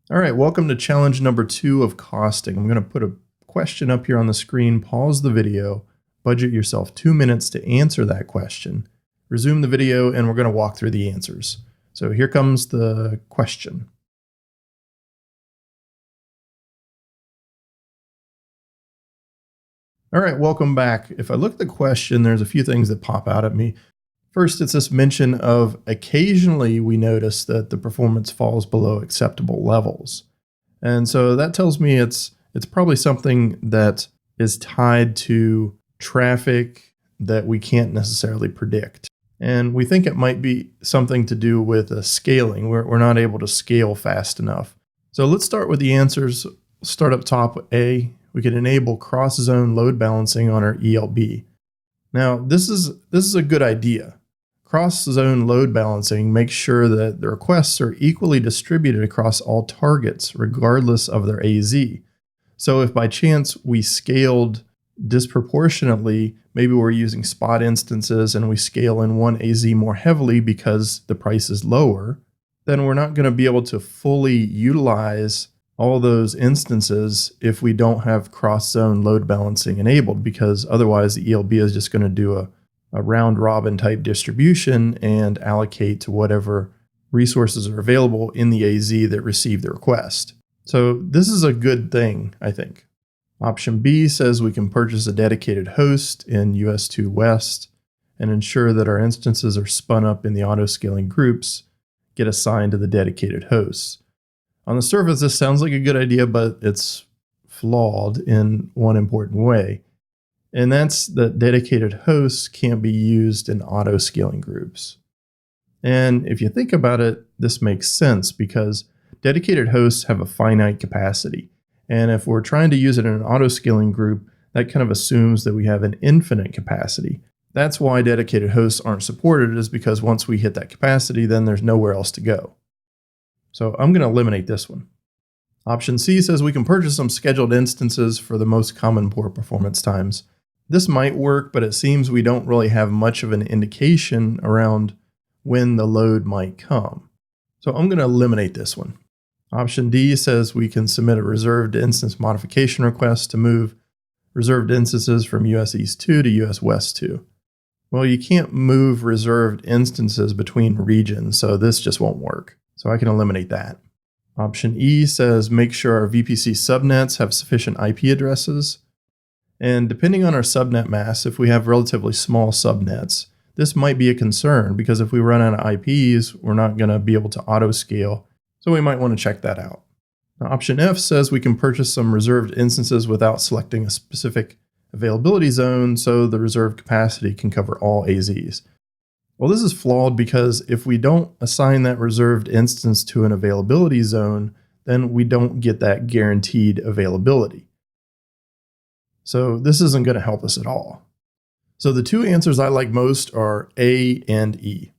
All right, welcome to challenge number 2 of costing. I'm going to put a question up here on the screen, pause the video, budget yourself 2 minutes to answer that question, resume the video, and we're going to walk through the answers. So here comes the question. All right, welcome back. If I look at the question, there's a few things that pop out at me. First, it's this mention of occasionally we notice that the performance falls below acceptable levels. And so that tells me it's probably something that is tied to traffic that we can't necessarily predict. And we think it might be something to do with scaling. We're not able to scale fast enough. So let's start with the answers. Start up top. A, we can enable cross-zone load balancing on our ELB. Now, this is a good idea. Cross-zone load balancing makes sure that the requests are equally distributed across all targets, regardless of their AZ. So if by chance we scaled disproportionately, maybe we're using spot instances and we scale in one AZ more heavily because the price is lower, then we're not going to be able to fully utilize all those instances if we don't have cross-zone load balancing enabled, because otherwise the ELB is just going to do a round robin type distribution and allocate to whatever resources are available in the AZ that received the request. So this is a good thing, I think. Option B says we can purchase a dedicated host in US2 West and ensure that our instances are spun up in the auto-scaling groups, get assigned to the dedicated hosts. On the surface, this sounds like a good idea, but it's flawed in one important way. And that's that dedicated hosts can't be used in auto-scaling groups. And if you think about it, this makes sense because dedicated hosts have a finite capacity. And if we're trying to use it in an auto-scaling group, that kind of assumes that we have an infinite capacity. That's why dedicated hosts aren't supported, is because once we hit that capacity, then there's nowhere else to go. So I'm going to eliminate this one. Option C says we can purchase some scheduled instances for the most common poor performance times. This might work, but it seems we don't really have much of an indication around when the load might come. So I'm going to eliminate this one. Option D says we can submit a reserved instance modification request to move reserved instances from US East 2 to US West 2. Well, you can't move reserved instances between regions, so this just won't work. So I can eliminate that. Option E says make sure our VPC subnets have sufficient IP addresses. And depending on our subnet mass, if we have relatively small subnets, this might be a concern because if we run out of IPs, we're not going to be able to auto-scale. So we might want to check that out. Now, option F says we can purchase some reserved instances without selecting a specific availability zone, so the reserved capacity can cover all AZs. Well, this is flawed because if we don't assign that reserved instance to an availability zone, then we don't get that guaranteed availability. So this isn't going to help us at all. So the two answers I like most are A and E.